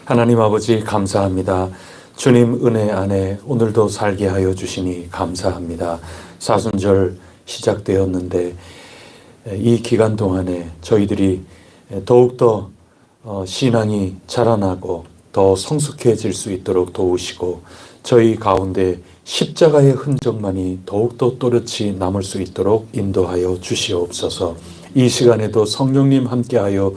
하나님 아버지 감사합니다. 주님 은혜 안에 오늘도 살게 하여 주시니 감사합니다. 사순절 시작되었는데 이 기간 동안에 저희들이 더욱더 신앙이 자라나고 더 성숙해질 수 있도록 도우시고 저희 가운데 십자가의 흔적만이 더욱더 또렷이 남을 수 있도록 인도하여 주시옵소서. 이 시간에도 성령님 함께하여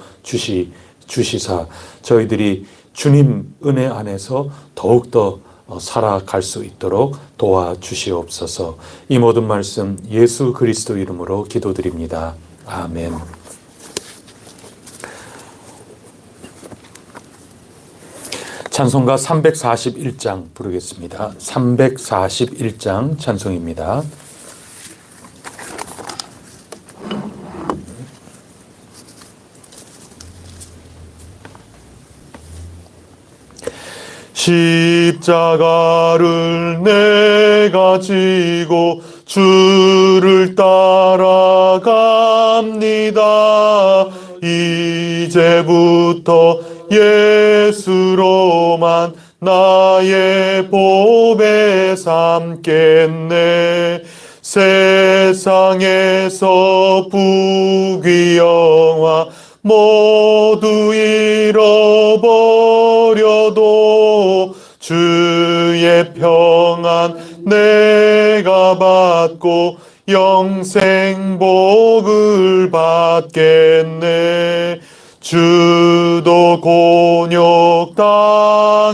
주시사 저희들이 주님 은혜 안에서 더욱더 살아갈 수 있도록 도와주시옵소서. 이 모든 말씀 예수 그리스도 이름으로 기도드립니다. 아멘. 찬송가 341장 부르겠습니다. 341장 찬송입니다. 십자가를 내가 지고 주를 따라갑니다. 이제부터 예수로만 나의 보배 삼겠네. 세상에서 부귀영화 모두 잃어버려도 주의 평안 내가 받고 영생 복을 받겠네. 주도 곤욕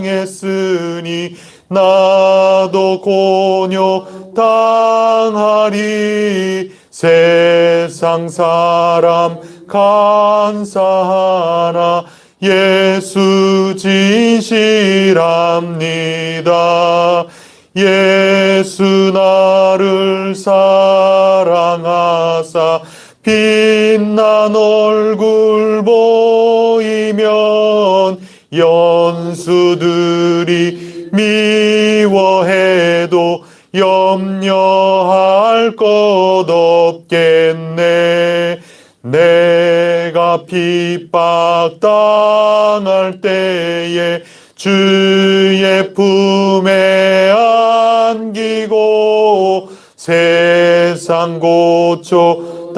당했으니 나도 곤욕 당하리. 세상 사람 간사하나 예수 진실합니다. 예수 나를 사랑하사 빛난 얼굴 보이면 연수들이 미워해도 염려할 것 없겠네. 내가 핍박당할 때에 주의 품에 안기고 세상 고초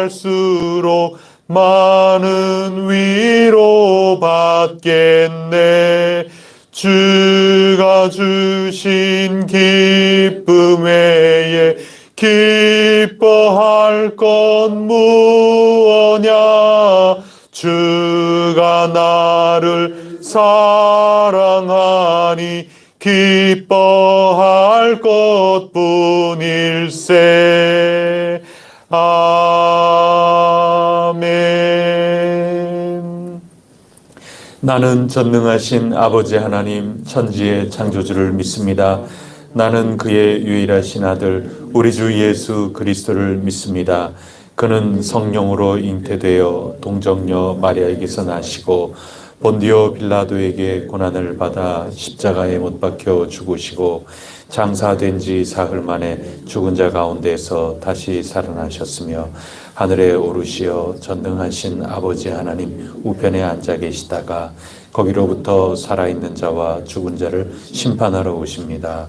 당할수록 많은 위로 받겠네. 주가 주신 기쁨 외에 기뻐할 것 무엇냐. 주가 나를 사랑하니 기뻐할 것뿐일세. 아멘. 나는 전능하신 아버지 하나님 천지의 창조주를 믿습니다. 나는 그의 유일하신 아들 우리 주 예수 그리스도를 믿습니다. 그는 성령으로 잉태되어 동정녀 마리아에게서 나시고 본디오 빌라도에게 고난을 받아 십자가에 못 박혀 죽으시고 장사된 지 사흘 만에 죽은 자 가운데서 다시 살아나셨으며 하늘에 오르시어 전능하신 아버지 하나님 우편에 앉아 계시다가 거기로부터 살아있는 자와 죽은 자를 심판하러 오십니다.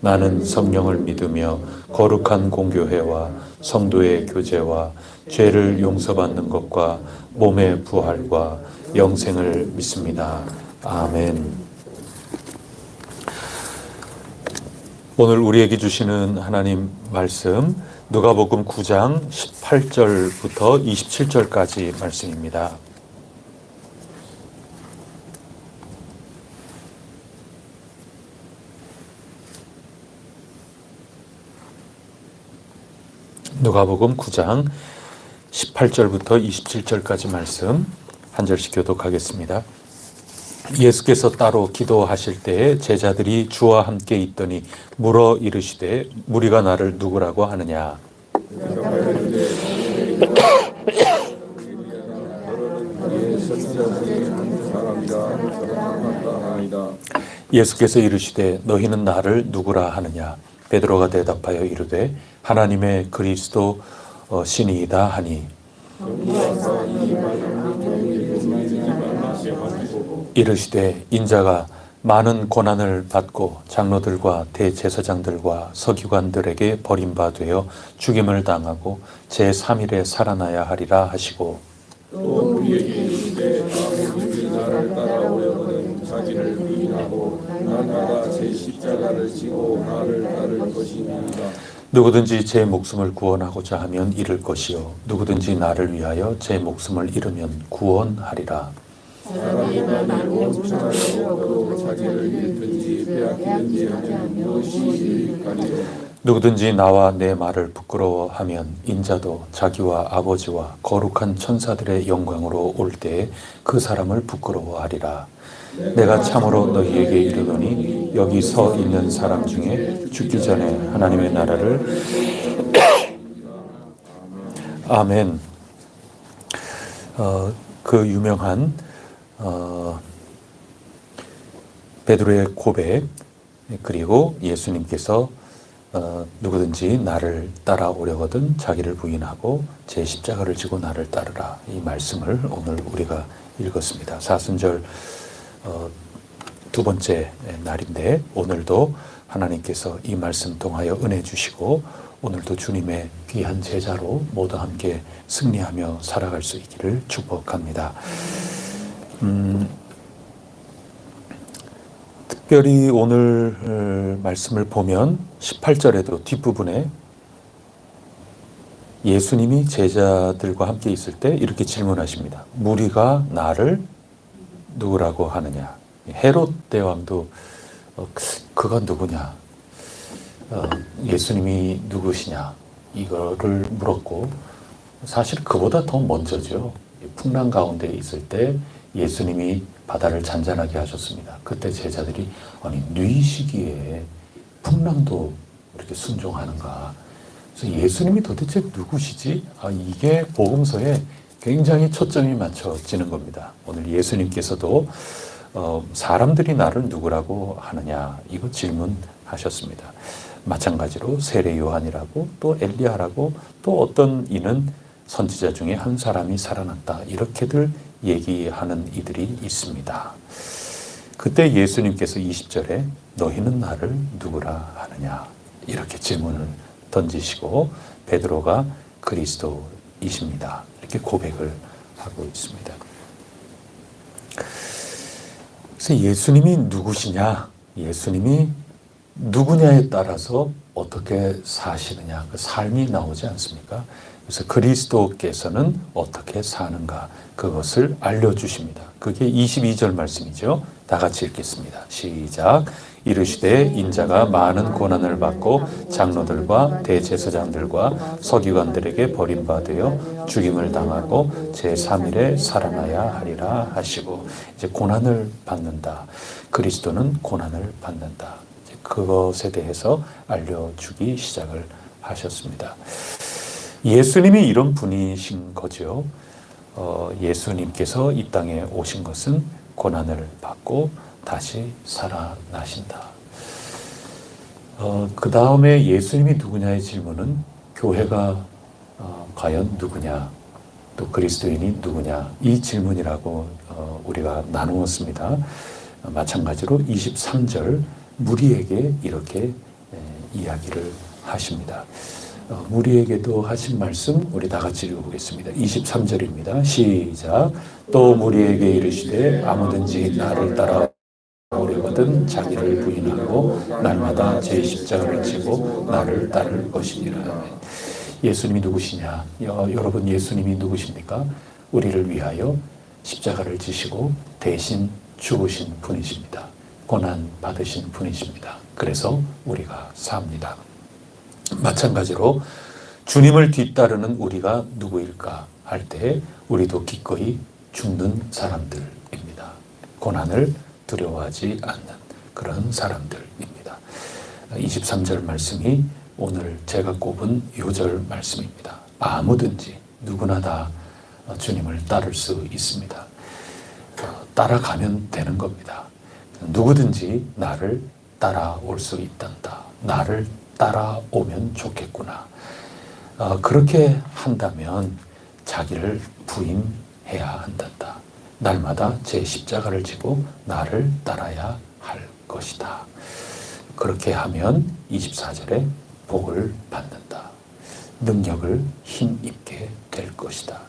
나는 성령을 믿으며 거룩한 공교회와 성도의 교제와 죄를 용서받는 것과 몸의 부활과 영생을 믿습니다. 아멘. 오늘 우리에게 주시는 하나님 말씀 누가복음 9장 18절부터 27절까지 말씀입니다. 누가복음 9장 18절부터 27절까지 말씀 한 절씩 교독하겠습니다. 예수께서 따로 기도하실 때에 제자들이 주와 함께 있더니 물어 이르시되 무리가 나를 누구라고 하느냐. 예수께서 이르시되 너희는 나를 누구라 하느냐. 베드로가 대답하여 이르되 하나님의 그리스도 신이이다 하니 이르시되 인자가 많은 고난을 받고 장로들과 대제사장들과 서기관들에게 버림받아 죽임을 당하고 제3일에 살아나야 하리라 하시고 또 우리에게 이르시되 아무든지 나를 따라오려거든 자기를 부인하고 날마다 제 십자가를 지고 나를 따를 것이니이다. 누구든지 제 목숨을 구원하고자 하면 잃을 것이요 누구든지 나를 위하여 제 목숨을 잃으면 구원하리라. 사람이 만일 온 천하를 얻어도 자기를 잃든지 빼앗기든지 하면 무엇이 유익하리요. 누구든지 나와 내 말을 부끄러워하면 인자도 자기와 아버지와 거룩한 천사들의 영광으로 올 때에 그 사람을 부끄러워하리라. 내가 참으로 너희에게 이르노니 여기 서 있는 사람 중에 죽기 전에 하나님의 나라를 아멘. 그 유명한 베드로의 고백, 그리고 예수님께서 누구든지 나를 따라오려거든 자기를 부인하고 제 십자가를 지고 나를 따르라, 이 말씀을 오늘 우리가 읽었습니다. 사순절 두 번째 날인데 오늘도 하나님께서 이 말씀 통하여 은혜 주시고 오늘도 주님의 귀한 제자로 모두 함께 승리하며 살아갈 수 있기를 축복합니다. 특별히 오늘 말씀을 보면 18절에도 뒷부분에 예수님이 제자들과 함께 있을 때 이렇게 질문하십니다. 무리가 나를 누구라고 하느냐. 헤롯 대왕도 그가 누구냐, 예수님이 누구시냐 이거를 물었고, 사실 그보다 더 먼저죠. 풍랑 가운데 있을 때 예수님이 바다를 잔잔하게 하셨습니다. 그때 제자들이 아니 뉘시기에 풍랑도 이렇게 순종하는가. 그래서 예수님이 도대체 누구시지? 이게 복음서에 굉장히 초점이 맞춰지는 겁니다. 오늘 예수님께서도 사람들이 나를 누구라고 하느냐 이거 질문하셨습니다. 마찬가지로 세례 요한이라고 또 엘리야라고 또 어떤 이는 선지자 중에 한 사람이 살아났다 이렇게들 얘기하는 이들이 있습니다. 그때 예수님께서 20절에 너희는 나를 누구라 하느냐 이렇게 질문을 던지시고 베드로가 그리스도이십니다 이렇게 고백을 하고 있습니다. 그래서 예수님이 누구시냐, 예수님이 누구냐에 따라서 어떻게 사시느냐 그 삶이 나오지 않습니까? 그래서 그리스도께서는 어떻게 사는가 그것을 알려주십니다. 그게 22절 말씀이죠. 다 같이 읽겠습니다. 시작. 이르시되 인자가 많은 고난을 받고 장로들과 대제사장들과 서기관들에게 버림받아 죽임을 당하고 제3일에 살아나야 하리라 하시고, 이제 고난을 받는다. 그리스도는 고난을 받는다. 이제 그것에 대해서 알려주기 시작을 하셨습니다. 예수님이 이런 분이신 거죠. 예수님께서 이 땅에 오신 것은 고난을 받고 다시 살아나신다. 그 다음에 예수님이 누구냐의 질문은 교회가 과연 누구냐, 또 그리스도인이 누구냐 이 질문이라고 우리가 나누었습니다. 마찬가지로 23절 무리에게 이렇게 이야기를 하십니다. 무리에게도 하신 말씀 우리 다 같이 읽어보겠습니다. 23절입니다. 시작. 또 무리에게 이르시되 아무든지 나를 따라 오려거든 자기를 부인하고 날마다 제 십자가를 지고 나를 따를 것이니라. 예수님이 누구시냐? 여러분 예수님이 누구십니까? 우리를 위하여 십자가를 지시고 대신 죽으신 분이십니다. 고난 받으신 분이십니다. 그래서 우리가 삽니다. 마찬가지로 주님을 뒤따르는 우리가 누구일까 할 때 우리도 기꺼이 죽는 사람들입니다. 고난을 두려워하지 않는 그런 사람들입니다. 23절 말씀이 오늘 제가 꼽은 요절 말씀입니다. 아무든지 누구나 다 주님을 따를 수 있습니다. 따라가면 되는 겁니다. 누구든지 나를 따라올 수 있단다. 나를 따라오면 좋겠구나. 그렇게 한다면 자기를 부인해야 한단다. 날마다 제 십자가를 지고 나를 따라야 할 것이다. 그렇게 하면 24절에 복을 받는다. 능력을 힘입게 될 것이다.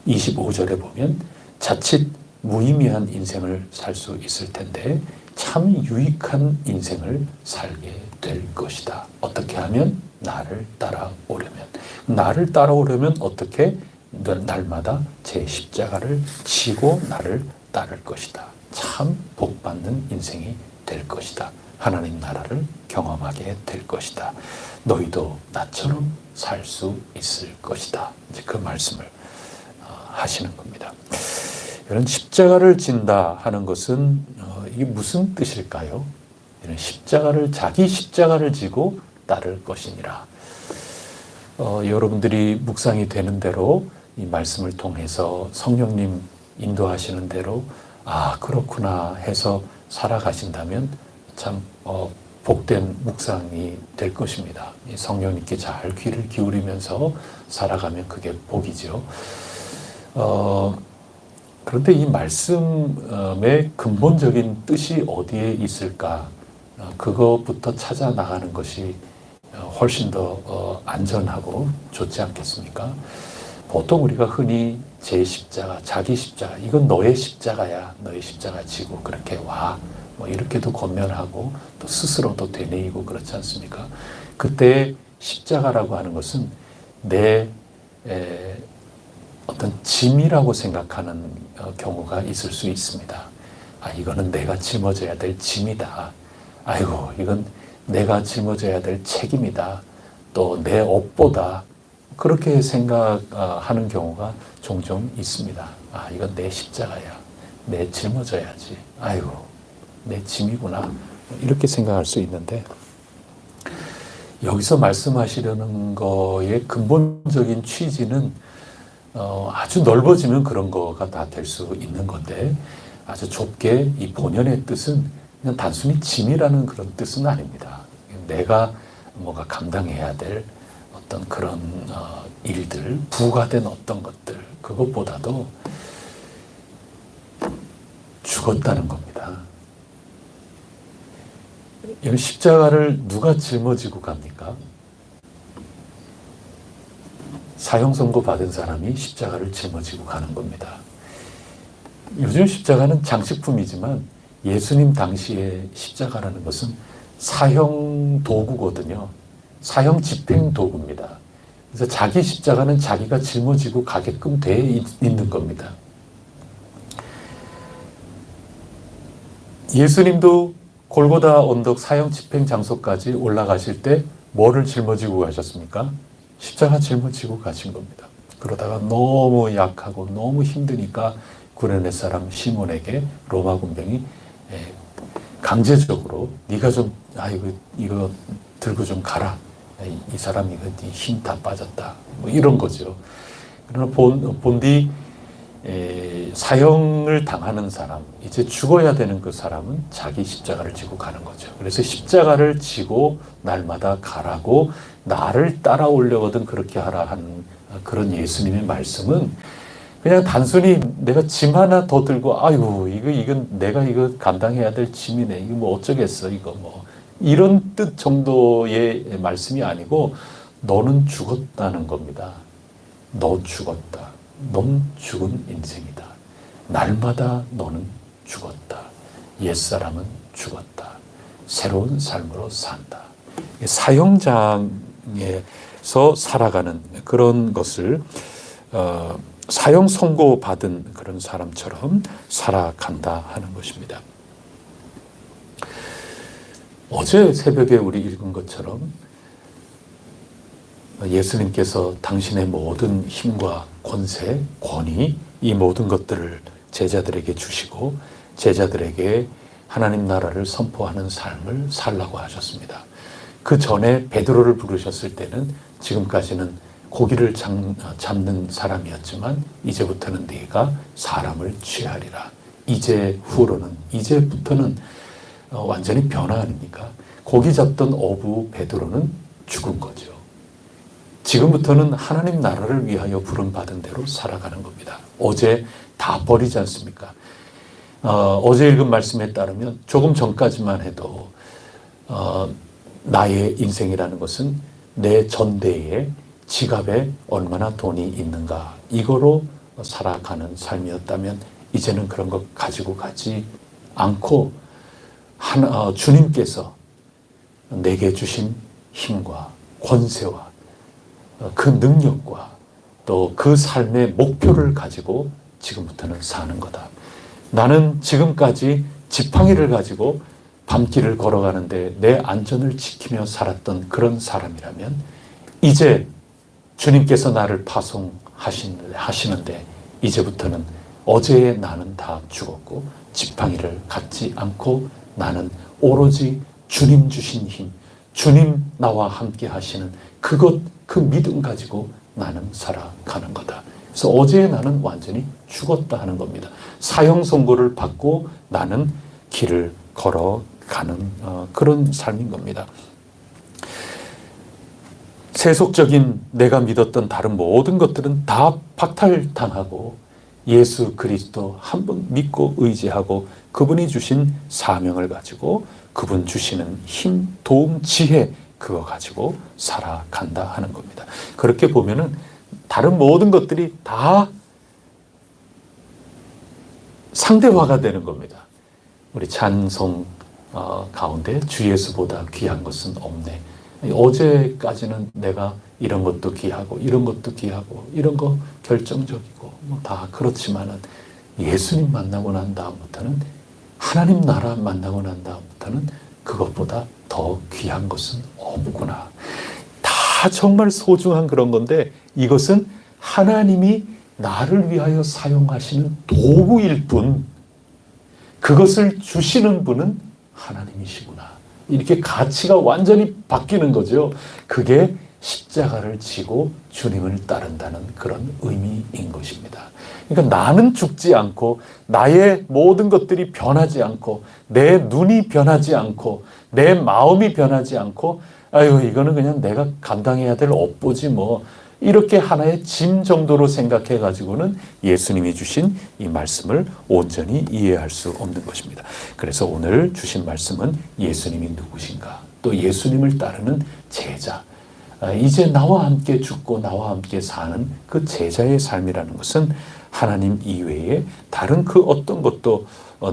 25절에 보면 자칫 무의미한 인생을 살 수 있을 텐데 참 유익한 인생을 살게 될 것이다. 어떻게 하면? 나를 따라오려면. 나를 따라오려면 어떻게? 날마다 제 십자가를 지고 나를 따를 것이다. 참 복받는 인생이 될 것이다. 하나님 나라를 경험하게 될 것이다. 너희도 나처럼 살 수 있을 것이다. 이제 그 말씀을 하시는 겁니다. 이런 십자가를 진다 하는 것은 이게 무슨 뜻일까요? 이런 십자가를 자기 십자가를 지고 따를 것이니라. 여러분들이 묵상이 되는 대로 이 말씀을 통해서 성령님 인도하시는 대로 그렇구나 해서 살아가신다면 참 복된 묵상이 될 것입니다. 성령님께 잘 귀를 기울이면서 살아가면 그게 복이죠. 그런데 이 말씀의 근본적인 뜻이 어디에 있을까? 그것부터 찾아 나가는 것이 훨씬 더 안전하고 좋지 않겠습니까? 보통 우리가 흔히 제 십자가, 자기 십자가, 이건 너의 십자가야. 너의 십자가 지고 그렇게 와. 뭐 이렇게도 권면하고 또 스스로도 되뇌이고 그렇지 않습니까? 그때 십자가라고 하는 것은 내 어떤 짐이라고 생각하는 경우가 있을 수 있습니다. 이거는 내가 짊어져야 될 짐이다. 아이고, 이건 내가 짊어져야 될 책임이다. 또 내 업보다. 그렇게 생각하는 경우가 종종 있습니다. 이건 내 십자가야. 내 짊어져야지. 아이고, 내 짐이구나. 이렇게 생각할 수 있는데 여기서 말씀하시려는 거의 근본적인 취지는 아주 넓어지면 그런 거가 다 될 수 있는 건데 아주 좁게 이 본연의 뜻은 그냥 단순히 짐이라는 그런 뜻은 아닙니다. 내가 뭔가 감당해야 될 어떤 그런 일들, 부과된 어떤 것들, 그것보다도 죽었다는 겁니다. 이 십자가를 누가 짊어지고 갑니까? 사형 선고 받은 사람이 십자가를 짊어지고 가는 겁니다. 요즘 십자가는 장식품이지만 예수님 당시의 십자가라는 것은 사형 도구거든요. 사형 집행 도구입니다. 그래서 자기 십자가는 자기가 짊어지고 가게끔 돼 있는 겁니다. 예수님도 골고다 언덕 사형 집행 장소까지 올라가실 때 뭐를 짊어지고 가셨습니까? 십자가 짊어지고 가신 겁니다. 그러다가 너무 약하고 너무 힘드니까 구레네 사람 시몬에게 로마 군병이 강제적으로 네가 좀 이거 들고 좀 가라. 이 사람 이거 힘 다 빠졌다. 뭐 이런 거죠. 그러나 본디 사형을 당하는 사람, 이제 죽어야 되는 그 사람은 자기 십자가를 지고 가는 거죠. 그래서 십자가를 지고 날마다 가라고 나를 따라오려거든 그렇게 하라 하는 그런 예수님의 말씀은 그냥 단순히 내가 짐 하나 더 들고 이건 내가 이거 감당해야 될 짐이네. 이거 뭐 어쩌겠어. 이거 뭐 이런 뜻 정도의 말씀이 아니고 너는 죽었다는 겁니다. 너 죽었다. 넌 죽은 인생이다. 날마다 너는 죽었다. 옛사람은 죽었다. 새로운 삶으로 산다. 사형장에서 살아가는 그런 것을 사형 선고받은 그런 사람처럼 살아간다 하는 것입니다. 어제 새벽에 우리 읽은 것처럼 예수님께서 당신의 모든 힘과 권세, 권위, 이 모든 것들을 제자들에게 주시고 제자들에게 하나님 나라를 선포하는 삶을 살라고 하셨습니다. 그 전에 베드로를 부르셨을 때는 지금까지는 고기를 잡는 사람이었지만 이제부터는 네가 사람을 취하리라. 이제부터는 완전히 변화 아닙니까? 고기 잡던 어부 베드로는 죽은 거죠. 지금부터는 하나님 나라를 위하여 부름받은 대로 살아가는 겁니다. 어제 다 버리지 않습니까? 어제 읽은 말씀에 따르면 조금 전까지만 해도 나의 인생이라는 것은 내 전대에 지갑에 얼마나 돈이 있는가 이거로 살아가는 삶이었다면 이제는 그런 것 가지고 가지 않고 주님께서 내게 주신 힘과 권세와 그 능력과 또 그 삶의 목표를 가지고 지금부터는 사는 거다. 나는 지금까지 지팡이를 가지고 밤길을 걸어가는데 내 안전을 지키며 살았던 그런 사람이라면 이제 주님께서 나를 파송하시는데 이제부터는 어제의 나는 다 죽었고 지팡이를 갖지 않고 나는 오로지 주님 주신 힘, 주님 나와 함께 하시는 그 믿음 가지고 나는 살아가는 거다. 그래서 어제의 나는 완전히 죽었다 하는 겁니다. 사형 선고를 받고 나는 길을 걸어가는 그런 삶인 겁니다. 세속적인 내가 믿었던 다른 모든 것들은 다 박탈당하고 예수 그리스도 한 분 믿고 의지하고 그분이 주신 사명을 가지고 그분 주시는 힘, 도움, 지혜 그거 가지고 살아간다 하는 겁니다. 그렇게 보면은 다른 모든 것들이 다 상대화가 되는 겁니다. 우리 찬송 가운데 주 예수보다 귀한 것은 없네. 어제까지는 내가 이런 것도 귀하고 이런 것도 귀하고 이런 거 결정적이고 뭐 다 그렇지만은 예수님 만나고 난 다음부터는 하나님 나라 만나고 난 다음부터는 그것보다 더 귀한 것은 없구나. 다 정말 소중한 그런 건데 이것은 하나님이 나를 위하여 사용하시는 도구일 뿐 그것을 주시는 분은 하나님이시구나. 이렇게 가치가 완전히 바뀌는 거죠. 그게 십자가를 지고 주님을 따른다는 그런 의미인 것입니다. 그러니까 나는 죽지 않고 나의 모든 것들이 변하지 않고 내 눈이 변하지 않고 내 마음이 변하지 않고 아유 이거는 그냥 내가 감당해야 될 업보지 뭐 이렇게 하나의 짐 정도로 생각해 가지고는 예수님이 주신 이 말씀을 온전히 이해할 수 없는 것입니다. 그래서 오늘 주신 말씀은 예수님이 누구신가 또 예수님을 따르는 제자 이제 나와 함께 죽고 나와 함께 사는 그 제자의 삶이라는 것은 하나님 이외에 다른 그 어떤 것도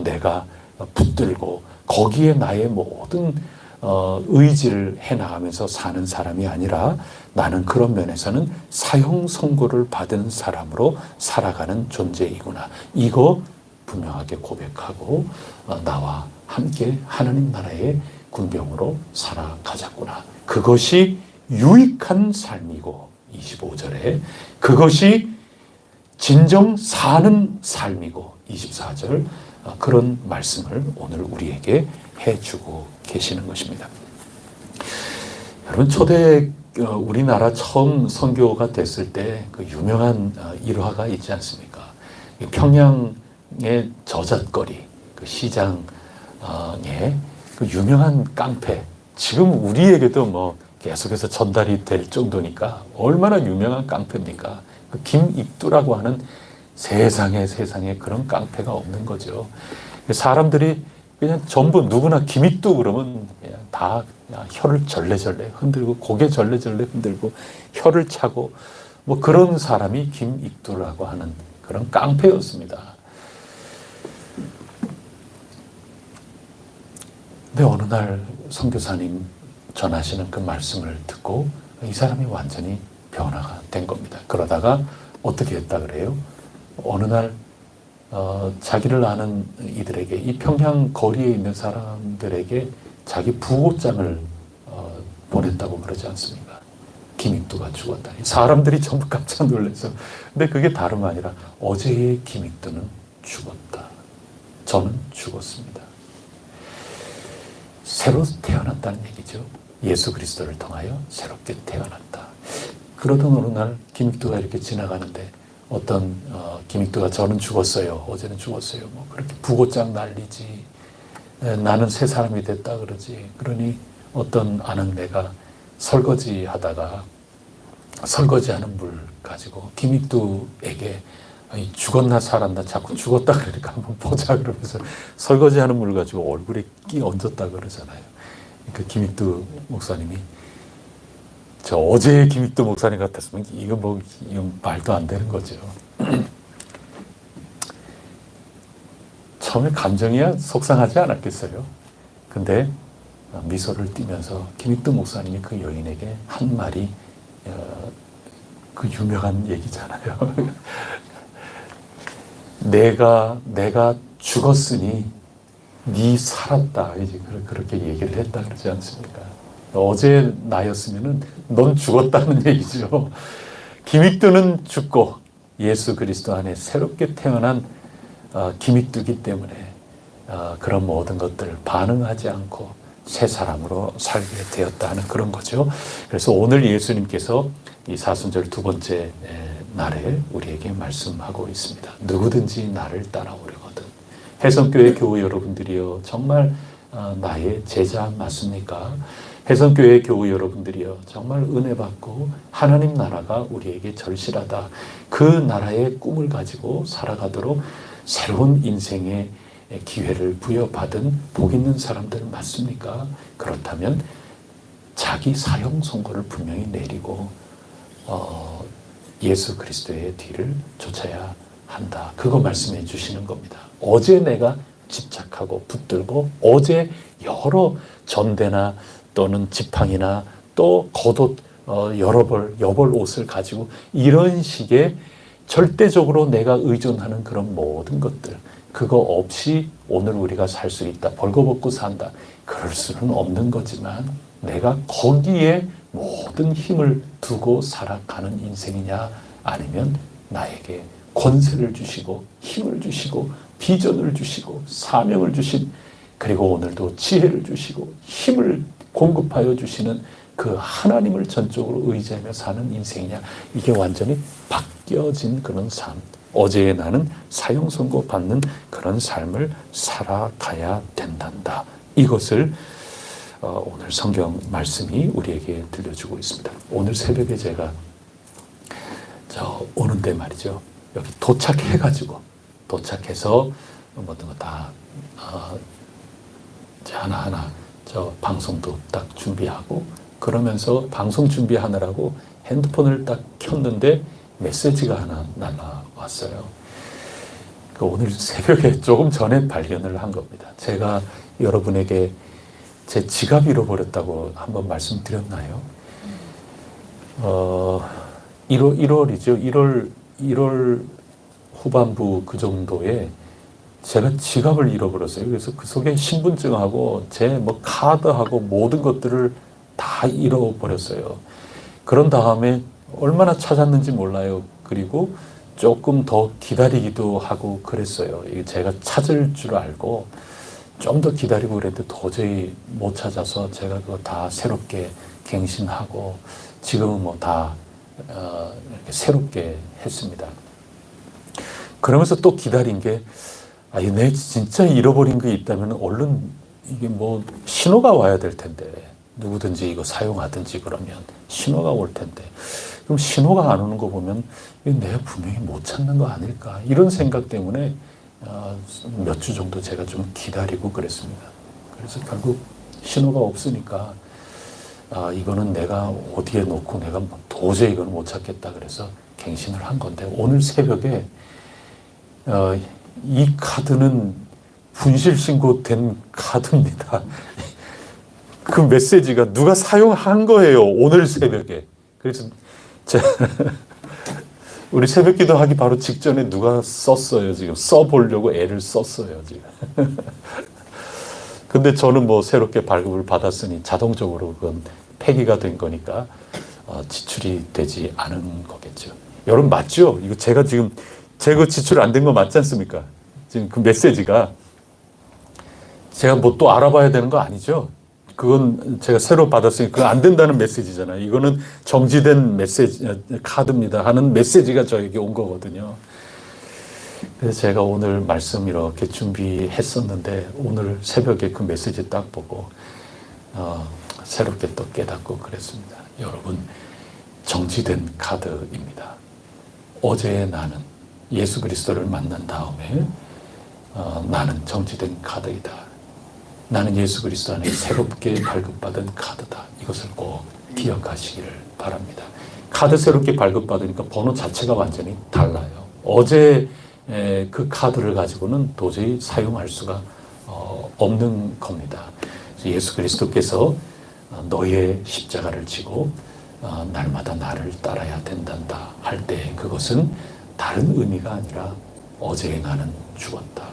내가 붙들고 거기에 나의 모든 의지를 해나가면서 사는 사람이 아니라 나는 그런 면에서는 사형 선고를 받은 사람으로 살아가는 존재이구나. 이거 분명하게 고백하고 나와 함께 하나님 나라의 군병으로 살아가자꾸나. 그것이 유익한 삶이고 25절에 그것이 진정 사는 삶이고 24절 그런 말씀을 오늘 우리에게 해주고 계시는 것입니다. 여러분 초대 우리나라 처음 선교가 됐을 때 그 유명한 일화가 있지 않습니까? 평양의 저잣거리 그 시장에 그 유명한 깡패 지금 우리에게도 뭐 계속해서 전달이 될 정도니까 얼마나 유명한 깡패입니까? 그 김익두라고 하는 세상에 그런 깡패가 없는 거죠. 사람들이 그냥 전부 누구나 김익두 그러면 그냥 다 그냥 혀를 절레절레 흔들고 고개 절레절레 흔들고 혀를 차고 뭐 그런 사람이 김익두라고 하는 그런 깡패였습니다. 근데 어느 날 선교사님 전하시는 그 말씀을 듣고 이 사람이 완전히 변화가 된 겁니다. 그러다가 어떻게 했다 그래요? 어느 날 자기를 아는 이들에게 이 평양 거리에 있는 사람들에게 자기 부고장을 보냈다고 그러지 않습니까? 김익두가 죽었다니. 사람들이 전부 깜짝 놀라서. 근데 그게 다름 아니라 어제의 김익두는 죽었다. 저는 죽었습니다. 새로 태어났다는 얘기죠. 예수 그리스도를 통하여 새롭게 태어났다. 그러던 어느 날 김익두가 이렇게 지나가는데 어떤 김익두가 저는 죽었어요. 어제는 죽었어요. 뭐 그렇게 부고짝 난리지. 나는 새 사람이 됐다 그러지. 그러니 어떤 아는내가 설거지 하다가 설거지하는 물 가지고 김익두에게 죽었나 살았나 자꾸 죽었다 그러니까 한번 보자 그러면서 설거지하는 물 가지고 얼굴에 끼 얹었다 그러잖아요. 그 김익두 목사님이 저 어제의 김익두 목사님 같았으면 이건 말도 안 되는 거죠. 처음에 감정이야 속상하지 않았겠어요. 근데 미소를 띠면서 김익두 목사님이 그 여인에게 한 말이 그 유명한 얘기잖아요. 내가 죽었으니 네 살았다. 이제 그렇게 얘기를 했다 그러지 않습니까? 어제 나였으면은 넌 죽었다는 얘기죠. 김익두는 죽고 예수 그리스도 안에 새롭게 태어난 김익두기 때문에 그런 모든 것들을 반응하지 않고 새 사람으로 살게 되었다 하는 그런 거죠. 그래서 오늘 예수님께서 이 사순절 두 번째 날에 우리에게 말씀하고 있습니다. 누구든지 나를 따라오려거든. 해성교회 교우 여러분들이여 정말 나의 제자 맞습니까? 해성교회 교우 여러분들이여 정말 은혜 받고 하나님 나라가 우리에게 절실하다. 그 나라의 꿈을 가지고 살아가도록 새로운 인생의 기회를 부여받은 복 있는 사람들 맞습니까? 그렇다면 자기 사형 선고를 분명히 내리고 예수 그리스도의 뒤를 쫓아야 한다. 그거 말씀해 주시는 겁니다. 어제 내가 집착하고 붙들고 어제 여러 전대나 또는 지팡이나 또 겉옷 여러 벌 여벌 옷을 가지고 이런 식의 절대적으로 내가 의존하는 그런 모든 것들 그거 없이 오늘 우리가 살 수 있다. 벌거벗고 산다. 그럴 수는 없는 거지만 내가 거기에 모든 힘을 두고 살아가는 인생이냐 아니면 나에게 권세를 주시고 힘을 주시고 비전을 주시고 사명을 주신 그리고 오늘도 지혜를 주시고 힘을 공급하여 주시는 그 하나님을 전적으로 의지하며 사는 인생이냐 이게 완전히 바뀌어진 그런 삶 어제의 나는 사형 선고 받는 그런 삶을 살아가야 된단다. 이것을 오늘 성경 말씀이 우리에게 들려주고 있습니다. 오늘 새벽에 제가 오는데 말이죠. 여기 도착해서 모든 거 다 하나하나 방송도 딱 준비하고 그러면서 방송 준비하느라고 핸드폰을 딱 켰는데 메시지가 하나 날라왔어요. 오늘 새벽에 조금 전에 발견을 한 겁니다. 제가 여러분에게 제 지갑 잃어버렸다고 한번 말씀드렸나요? 1월이죠. 1월 후반부 그 정도에 제가 지갑을 잃어버렸어요. 그래서 그 속에 신분증하고 제 카드하고 모든 것들을 다 잃어버렸어요. 그런 다음에 얼마나 찾았는지 몰라요. 그리고 조금 더 기다리기도 하고 그랬어요. 제가 찾을 줄 알고 좀 더 기다리고 그랬는데 도저히 못 찾아서 제가 그거 다 새롭게 갱신하고 지금은 다 이렇게 새롭게 했습니다. 그러면서 또 기다린 게 내 진짜 잃어버린 게 있다면 얼른 이게 신호가 와야 될 텐데 누구든지 이거 사용하든지 그러면 신호가 올 텐데 그럼 신호가 안 오는 거 보면 내가 분명히 못 찾는 거 아닐까 이런 생각 때문에 몇 주 정도 제가 좀 기다리고 그랬습니다. 그래서 결국 신호가 없으니까 이거는 내가 어디에 놓고 내가 도저히 이걸 못 찾겠다 그래서 갱신을 한 건데 오늘 새벽에 이 카드는 분실 신고된 카드입니다. 그 메시지가 누가 사용한 거예요. 오늘 새벽에. 그래서 우리 새벽 기도하기 바로 직전에 누가 썼어요. 지금 써보려고 애를 썼어요. 지금. 근데 저는 새롭게 발급을 받았으니 자동적으로 그건 폐기가 된 거니까 지출이 되지 않은 거겠죠. 여러분 맞죠? 이거 제가 지금 제가 지출 안 된 거 맞지 않습니까? 지금 그 메시지가 제가 뭐 또 알아봐야 되는 거 아니죠? 그건 제가 새로 받았으니까 그거 안 된다는 메시지잖아요. 이거는 정지된 메시지 카드입니다 하는 메시지가 저에게 온 거거든요. 그래서 제가 오늘 말씀 이렇게 준비했었는데 오늘 새벽에 그 메시지 딱 보고 새롭게 또 깨닫고 그랬습니다. 여러분 정지된 카드입니다. 어제의 나는 예수 그리스도를 만난 다음에 나는 정지된 카드이다. 나는 예수 그리스도 안에 새롭게 발급받은 카드다. 이것을 꼭 기억하시기를 바랍니다. 카드 새롭게 발급받으니까 번호 자체가 완전히 달라요. 어제 그 카드를 가지고는 도저히 사용할 수가 없는 겁니다. 예수 그리스도께서 너의 십자가를 지고 날마다 나를 따라야 된단다 할 때 그것은 다른 의미가 아니라 어제의 나는 죽었다.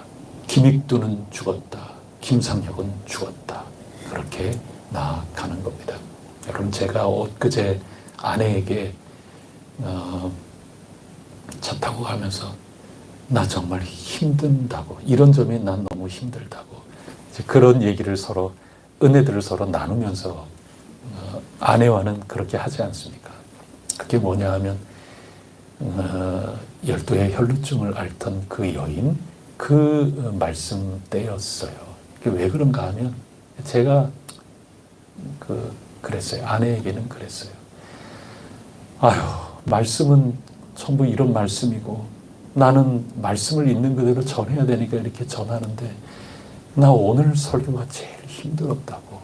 김익두는 죽었다. 김상혁은 죽었다. 그렇게 나아가는 겁니다. 여러분 제가 엊그제 아내에게 차 타고 가면서 나 정말 힘든다고 이런 점이 난 너무 힘들다고 그런 얘기를 서로 은혜들을 서로 나누면서 아내와는 그렇게 하지 않습니까? 그게 뭐냐 하면 열도의 혈루증을 앓던 그 여인 그 말씀 때였어요. 왜 그런가 하면 제가 그랬어요. 아내에게는 그랬어요. 아유 말씀은 전부 이런 말씀이고 나는 말씀을 있는 그대로 전해야 되니까 이렇게 전하는데 나 오늘 설교가 제일 힘들었다고.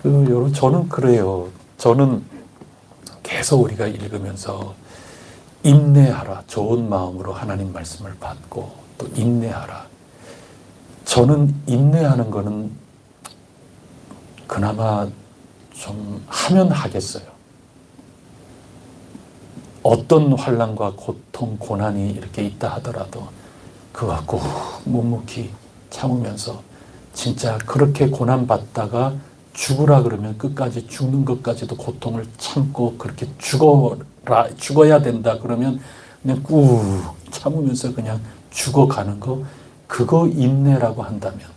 여러분 저는 그래요. 저는 계속 우리가 읽으면서 인내하라. 좋은 마음으로 하나님 말씀을 받고 또 인내하라. 저는 인내하는 거는 그나마 좀 하면 하겠어요. 어떤 환난과 고통, 고난이 이렇게 있다 하더라도 그거 갖고 묵묵히 참으면서 진짜 그렇게 고난받다가 죽으라 그러면 끝까지 죽는 것까지도 고통을 참고 그렇게 죽어야 된다 그러면 그냥 꾹 참으면서 그냥 죽어가는 거 그거 인내라고 한다면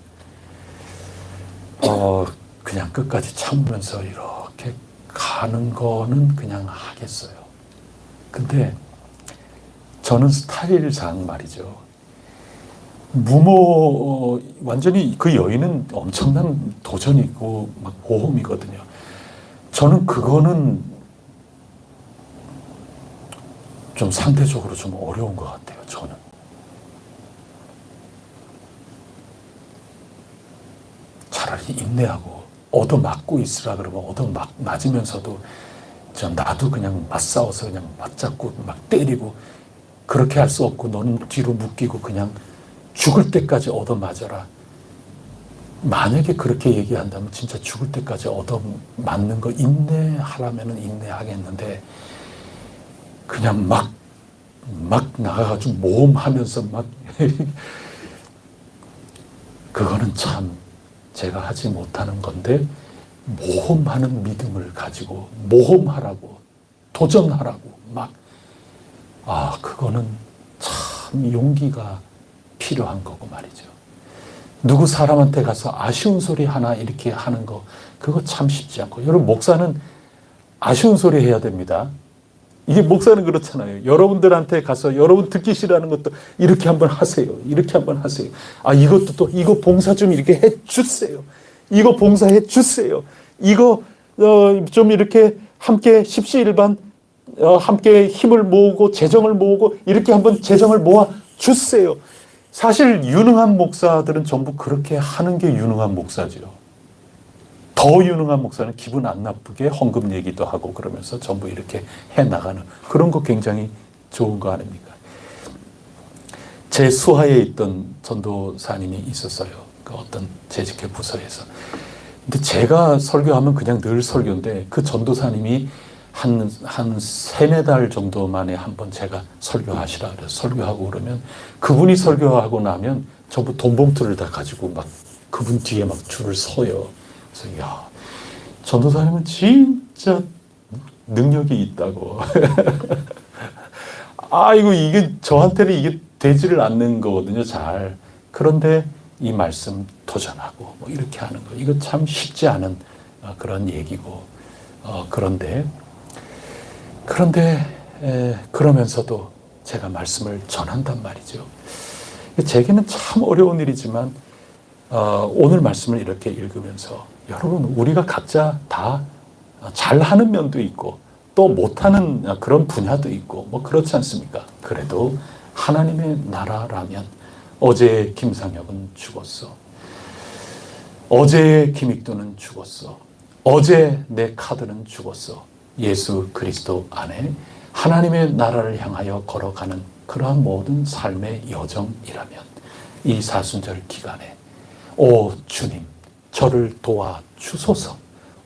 그냥 끝까지 참으면서 이렇게 가는 거는 그냥 하겠어요. 근데 저는 스타일상 말이죠. 완전히 그 여인은 엄청난 도전이고 막 모험이거든요. 저는 그거는 좀 상대적으로 좀 어려운 것 같아요. 저는. 차라리 인내하고 얻어맞고 있으라 그러면 얻어맞으면서도 나도 그냥 맞싸워서 그냥 맞잡고 막 때리고 그렇게 할 수 없고 너는 뒤로 묶이고 그냥 죽을 때까지 얻어맞아라. 만약에 그렇게 얘기한다면 진짜 죽을 때까지 얻어맞는 거 인내하라면 인내하겠는데 그냥 막 나가가지고 모험하면서 막 그거는 참 제가 하지 못하는 건데 모험하는 믿음을 가지고 모험하라고 도전하라고 그거는 참 용기가 필요한 거고 말이죠. 누구 사람한테 가서 아쉬운 소리 하나 이렇게 하는 거 그거 참 쉽지 않고 여러분 목사는 아쉬운 소리 해야 됩니다. 이게 목사는 그렇잖아요. 여러분들한테 가서 여러분 듣기 싫어하는 것도 이렇게 한번 하세요. 이렇게 한번 하세요. 이것도 또 이거 봉사 좀 이렇게 해 주세요. 이거 봉사해 주세요. 이거 좀 이렇게 함께 십시일반 함께 힘을 모으고 재정을 모으고 이렇게 한번 재정을 모아 주세요. 사실 유능한 목사들은 전부 그렇게 하는 게 유능한 목사죠. 더 유능한 목사는 기분 안 나쁘게 헌금 얘기도 하고 그러면서 전부 이렇게 해나가는 그런 거 굉장히 좋은 거 아닙니까? 제 수하에 있던 전도사님이 있었어요. 그 어떤 재직회 부서에서. 근데 제가 설교하면 그냥 늘 설교인데 그 전도사님이 한 3-4달 정도 만에 한번 제가 설교하시라 그래서 설교하고 그러면 그분이 설교하고 나면 전부 돈 봉투를 다 가지고 막 그분 뒤에 막 줄을 서요. 그래서 전도사님은 진짜 능력이 있다고. 아이고, 이게 저한테는 이게 되지를 않는 거거든요, 잘. 그런데 이 말씀 도전하고 뭐 이렇게 하는 거, 이거 참 쉽지 않은 그런 얘기고, 그러면서도 제가 말씀을 전한단 말이죠. 제게는 참 어려운 일이지만 오늘 말씀을 이렇게 읽으면서 여러분, 우리가 각자 다 잘하는 면도 있고 또 못하는 그런 분야도 있고 뭐 그렇지 않습니까? 그래도 하나님의 나라라면 어제의 김상혁은 죽었어. 어제의 김익도는 죽었어. 어제 내 카드는 죽었어. 예수 그리스도 안에 하나님의 나라를 향하여 걸어가는 그러한 모든 삶의 여정이라면 이 사순절 기간에 오 주님, 저를 도와주소서.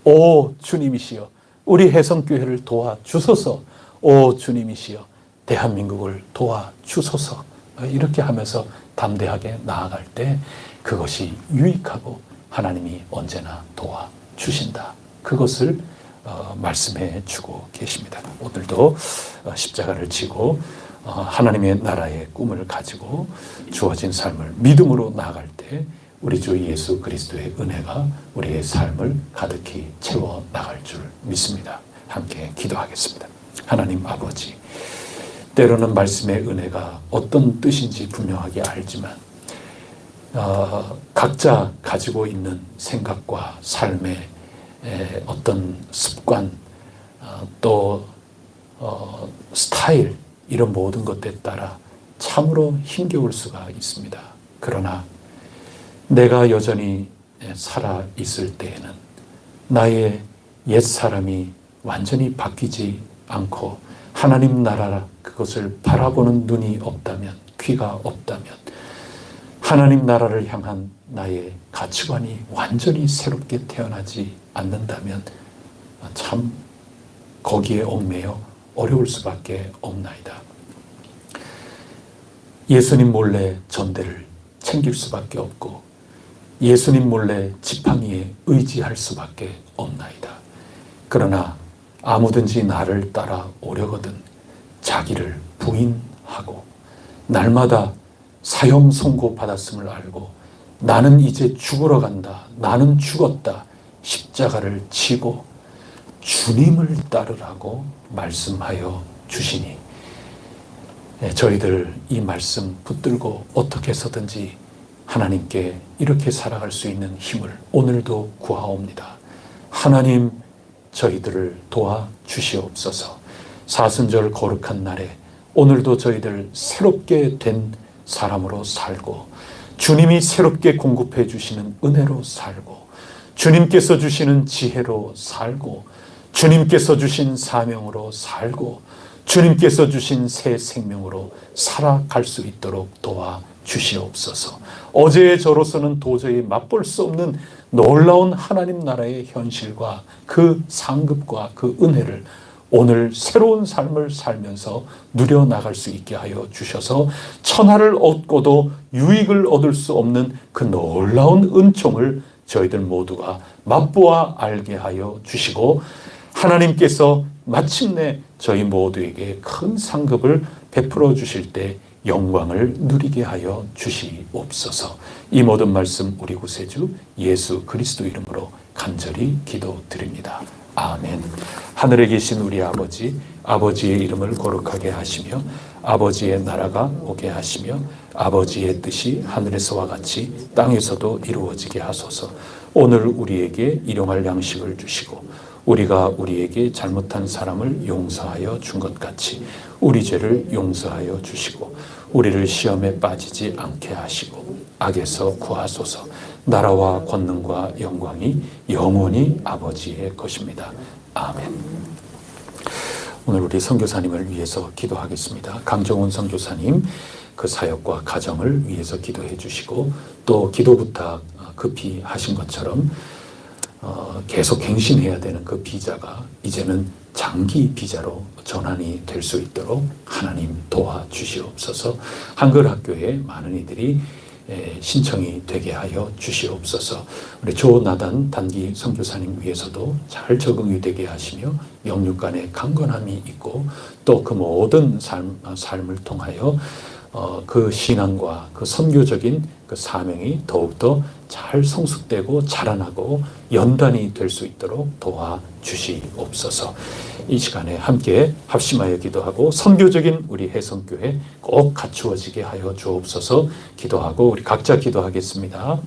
오 주님이시여, 우리 혜성교회를 도와주소서. 오 주님이시여, 대한민국을 도와주소서. 이렇게 하면서 담대하게 나아갈 때 그것이 유익하고 하나님이 언제나 도와주신다. 그것을 말씀해 주고 계십니다. 오늘도 십자가를 지고 하나님의 나라의 꿈을 가지고 주어진 삶을 믿음으로 나아갈 때 우리 주 예수 그리스도의 은혜가 우리의 삶을 가득히 채워 나갈 줄 믿습니다. 함께 기도하겠습니다. 하나님 아버지, 때로는 말씀의 은혜가 어떤 뜻인지 분명하게 알지만 각자 가지고 있는 생각과 삶의 어떤 습관, 또 스타일, 이런 모든 것들에 따라 참으로 힘겨울 수가 있습니다. 그러나 내가 여전히 살아 있을 때에는 나의 옛사람이 완전히 바뀌지 않고 하나님 나라 그것을 바라보는 눈이 없다면, 귀가 없다면, 하나님 나라를 향한 나의 가치관이 완전히 새롭게 태어나지 않는다면 참 거기에 얽매여 어려울 수밖에 없나이다. 예수님 몰래 전대를 챙길 수밖에 없고 예수님 몰래 지팡이에 의지할 수밖에 없나이다. 그러나 아무든지 나를 따라오려거든 자기를 부인하고 날마다 사형 선고받았음을 알고 나는 이제 죽으러 간다. 나는 죽었다. 십자가를 지고 주님을 따르라고 말씀하여 주시니 저희들 이 말씀 붙들고 어떻게 해서든지 하나님께 이렇게 살아갈 수 있는 힘을 오늘도 구하옵니다. 하나님, 저희들을 도와주시옵소서. 사순절 거룩한 날에 오늘도 저희들 새롭게 된 사람으로 살고 주님이 새롭게 공급해 주시는 은혜로 살고 주님께서 주시는 지혜로 살고 주님께서 주신 사명으로 살고 주님께서 주신 새 생명으로 살아갈 수 있도록 도와주시옵소서. 어제의 저로서는 도저히 맛볼 수 없는 놀라운 하나님 나라의 현실과 그 상급과 그 은혜를 오늘 새로운 삶을 살면서 누려나갈 수 있게 하여 주셔서 천하를 얻고도 유익을 얻을 수 없는 그 놀라운 은총을 저희들 모두가 맛보아 알게 하여 주시고 하나님께서 마침내 저희 모두에게 큰 상급을 베풀어 주실 때 영광을 누리게 하여 주시옵소서. 이 모든 말씀 우리 구세주 예수 그리스도 이름으로 간절히 기도드립니다. 아멘. 하늘에 계신 우리 아버지, 아버지의 이름을 거룩하게 하시며 아버지의 나라가 오게 하시며 아버지의 뜻이 하늘에서와 같이 땅에서도 이루어지게 하소서. 오늘 우리에게 일용할 양식을 주시고 우리가 우리에게 잘못한 사람을 용서하여 준 것 같이 우리 죄를 용서하여 주시고 우리를 시험에 빠지지 않게 하시고 악에서 구하소서. 나라와 권능과 영광이 영원히 아버지의 것입니다. 아멘. 오늘 우리 선교사님을 위해서 기도하겠습니다. 강정훈 선교사님 그 사역과 가정을 위해서 기도해 주시고 또 기도 부탁 급히 하신 것처럼 계속 갱신해야 되는 그 비자가 이제는 장기 비자로 전환이 될 수 있도록 하나님 도와주시옵소서. 한글학교에 많은 이들이 신청이 되게 하여 주시옵소서. 우리 조나단 단기 선교사님 위해서도 잘 적응이 되게 하시며 영육 간의 강건함이 있고 또 그 모든 삶을 통하여 그 신앙과 그 선교적인 그 사명이 더욱더 잘 성숙되고 자라나고 연단이 될 수 있도록 도와주시옵소서. 이 시간에 함께 합심하여 기도하고 선교적인 우리 혜성교회 꼭 갖추어지게 하여 주옵소서. 기도하고 우리 각자 기도하겠습니다.